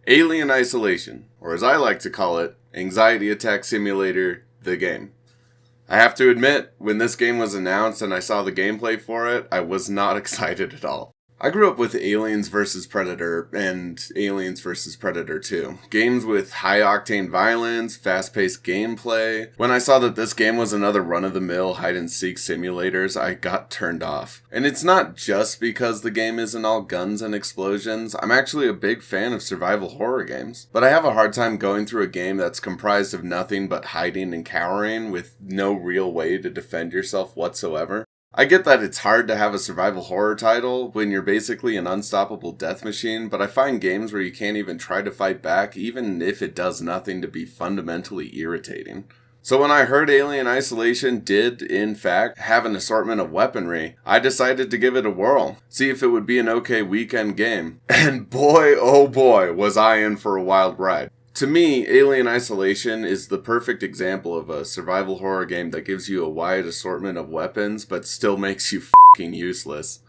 Alien Isolation, or as I like to call it, Anxiety Attack Simulator, the game. I have to admit, when this game was announced and I saw the gameplay for it, I was not excited at all. I grew up with Aliens vs. Predator and Aliens vs. Predator 2. Games with high-octane violence, fast-paced gameplay. When I saw that this game was another run-of-the-mill hide-and-seek simulators, I got turned off. And it's not just because the game isn't all guns and explosions. I'm actually a big fan of survival horror games. But I have a hard time going through a game that's comprised of nothing but hiding and cowering with no real way to defend yourself whatsoever. I get that it's hard to have a survival horror title when you're basically an unstoppable death machine, but I find games where you can't even try to fight back, even if it does nothing, to be fundamentally irritating. So when I heard Alien Isolation did, in fact, have an assortment of weaponry, I decided to give it a whirl, see if it would be an okay weekend game. And boy, oh boy, was I in for a wild ride. To me, Alien Isolation is the perfect example of a survival horror game that gives you a wide assortment of weapons, but still makes you f***ing useless.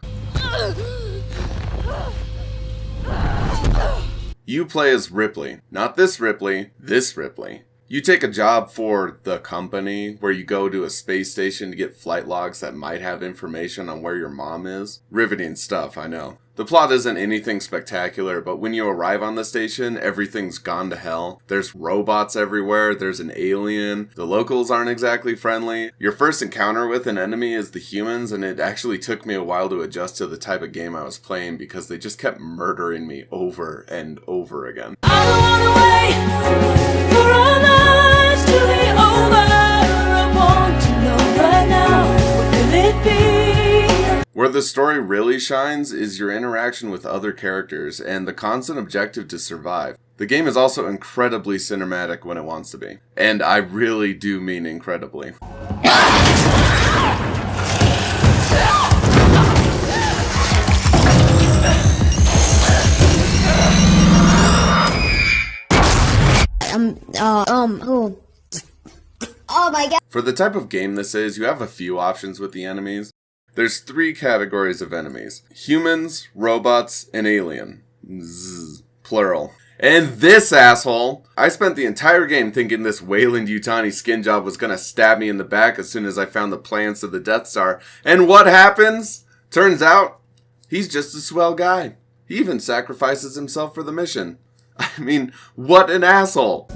You play as Ripley. Not this Ripley, this Ripley. You take a job for the company, where you go to a space station to get flight logs that might have information on where your mom is. Riveting stuff, I know. The plot isn't anything spectacular, but when you arrive on the station, everything's gone to hell. There's robots everywhere, there's an alien, the locals aren't exactly friendly. Your first encounter with an enemy is the humans, and it actually took me a while to adjust to the type of game I was playing because they just kept murdering me over and over again. I don't wanna wait for our lives to be over. I want to know right now, what will it be? Where the story really shines is your interaction with other characters and the constant objective to survive. The game is also incredibly cinematic when it wants to be. And I really do mean incredibly. Oh my god. For the type of game this is, you have a few options with the enemies. There's 3 categories of enemies. Humans, robots, and alien. Plural. And this asshole! I spent the entire game thinking this Weyland-Yutani skin job was gonna stab me in the back as soon as I found the plans to the Death Star. And what happens? Turns out, he's just a swell guy. He even sacrifices himself for the mission. I mean, what an asshole!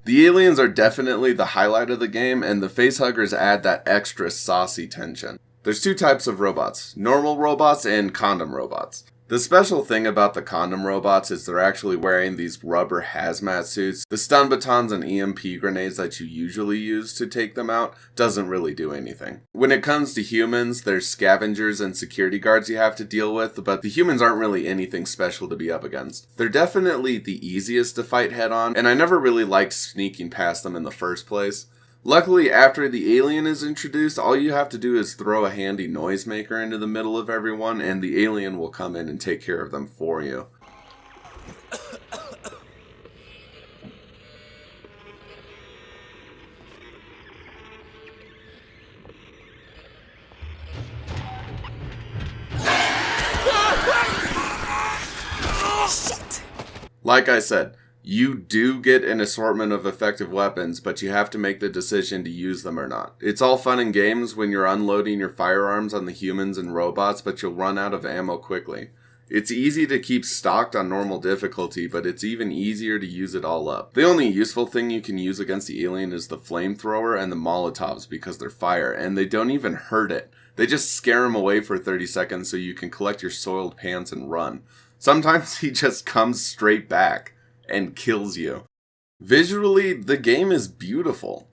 The aliens are definitely the highlight of the game, and the facehuggers add that extra saucy tension. There's 2 types of robots, normal robots and condom robots. The special thing about the condom robots is they're actually wearing these rubber hazmat suits. The stun batons and EMP grenades that you usually use to take them out doesn't really do anything. When it comes to humans, there's scavengers and security guards you have to deal with, but the humans aren't really anything special to be up against. They're definitely the easiest to fight head on, and I never really liked sneaking past them in the first place. Luckily, after the alien is introduced, all you have to do is throw a handy noisemaker into the middle of everyone, and the alien will come in and take care of them for you. Like I said, you do get an assortment of effective weapons, but you have to make the decision to use them or not. It's all fun and games when you're unloading your firearms on the humans and robots, but you'll run out of ammo quickly. It's easy to keep stocked on normal difficulty, but it's even easier to use it all up. The only useful thing you can use against the alien is the flamethrower and the Molotovs because they're fire, and they don't even hurt it. They just scare him away for 30 seconds so you can collect your soiled pants and run. Sometimes he just comes straight back and kills you. Visually, the game is beautiful.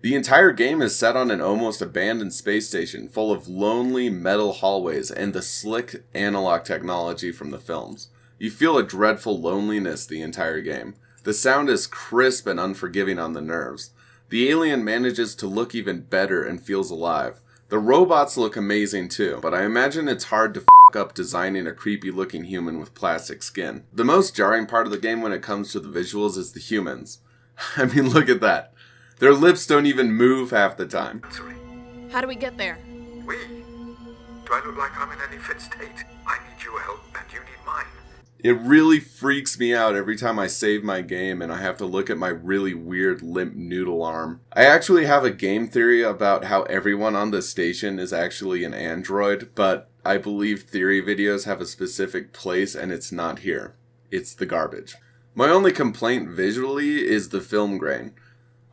The entire game is set on an almost abandoned space station full of lonely metal hallways and the slick analog technology from the films. You feel a dreadful loneliness the entire game. The sound is crisp and unforgiving on the nerves. The alien manages to look even better and feels alive. The robots look amazing too, but I imagine it's hard to f*** up designing a creepy looking human with plastic skin. The most jarring part of the game when it comes to the visuals is the humans. I mean, look at that. Their lips don't even move half the time. Sorry. How do we get there? We? Do I look like I'm in any fit state? I need your help and you need mine. It really freaks me out every time I save my game and I have to look at my really weird limp noodle arm. I actually have a game theory about how everyone on this station is actually an android, but I believe theory videos have a specific place and it's not here. It's the garbage. My only complaint visually is the film grain.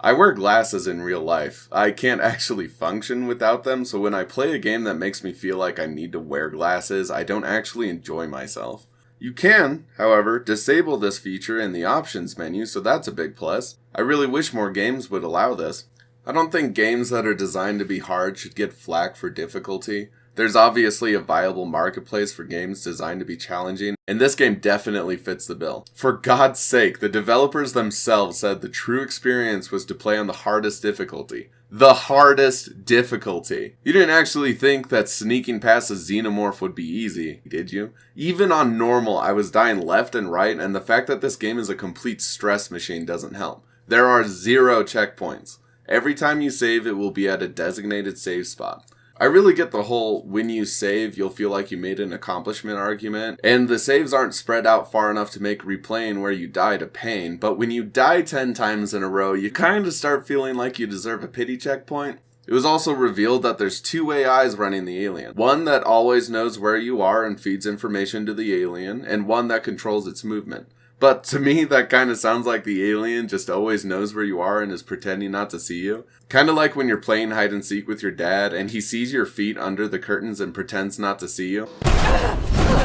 I wear glasses in real life. I can't actually function without them, so when I play a game that makes me feel like I need to wear glasses, I don't actually enjoy myself. You can, however, disable this feature in the options menu, so that's a big plus. I really wish more games would allow this. I don't think games that are designed to be hard should get flack for difficulty. There's obviously a viable marketplace for games designed to be challenging, and this game definitely fits the bill. For God's sake, the developers themselves said the true experience was to play on the hardest difficulty. The hardest difficulty. You didn't actually think that sneaking past a xenomorph would be easy, did you? Even on normal, I was dying left and right, and the fact that this game is a complete stress machine doesn't help. There are 0 checkpoints. Every time you save, it will be at a designated save spot. I really get the whole, when you save, you'll feel like you made an accomplishment argument, and the saves aren't spread out far enough to make replaying where you died a pain, but when you die 10 times in a row, you kinda start feeling like you deserve a pity checkpoint. It was also revealed that there's 2 AIs running the alien. One that always knows where you are and feeds information to the alien, and one that controls its movement. But to me, that kind of sounds like the alien just always knows where you are and is pretending not to see you. Kind of like when you're playing hide and seek with your dad and he sees your feet under the curtains and pretends not to see you.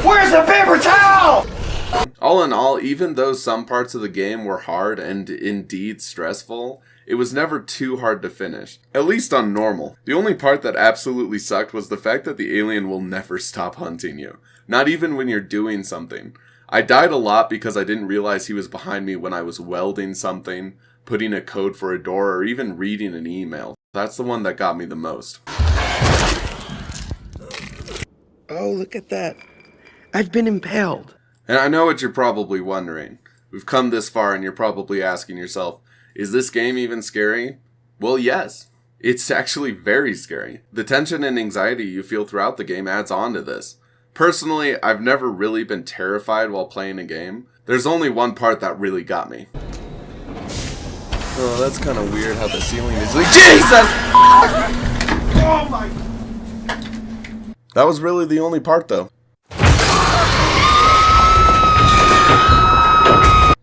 Where's the paper towel? All in all, even though some parts of the game were hard and indeed stressful, it was never too hard to finish. At least on normal. The only part that absolutely sucked was the fact that the alien will never stop hunting you. Not even when you're doing something. I died a lot because I didn't realize he was behind me when I was welding something, putting a code for a door, or even reading an email. That's the one that got me the most. Oh, look at that. I've been impaled. And I know what you're probably wondering. We've come this far and you're probably asking yourself, is this game even scary? Well, yes. It's actually very scary. The tension and anxiety you feel throughout the game adds on to this. Personally, I've never really been terrified while playing a game. There's only one part that really got me. Oh, that's kind of weird how the ceiling is like, Jesus! Oh my... That was really the only part though.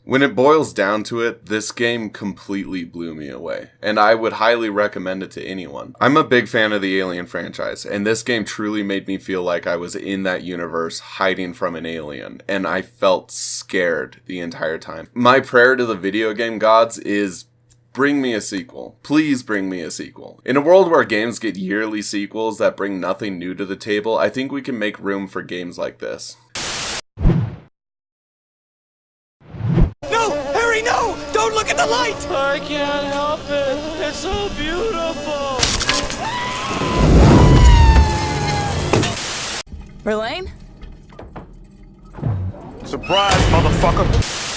When it boils down to it, this game completely blew me away, and I would highly recommend it to anyone. I'm a big fan of the Alien franchise, and this game truly made me feel like I was in that universe hiding from an alien, and I felt scared the entire time. My prayer to the video game gods is, bring me a sequel. Please bring me a sequel. In a world where games get yearly sequels that bring nothing new to the table, I think we can make room for games like this. No! Don't look at the light! I can't help it. It's so beautiful. Verlaine? Surprise, motherfucker!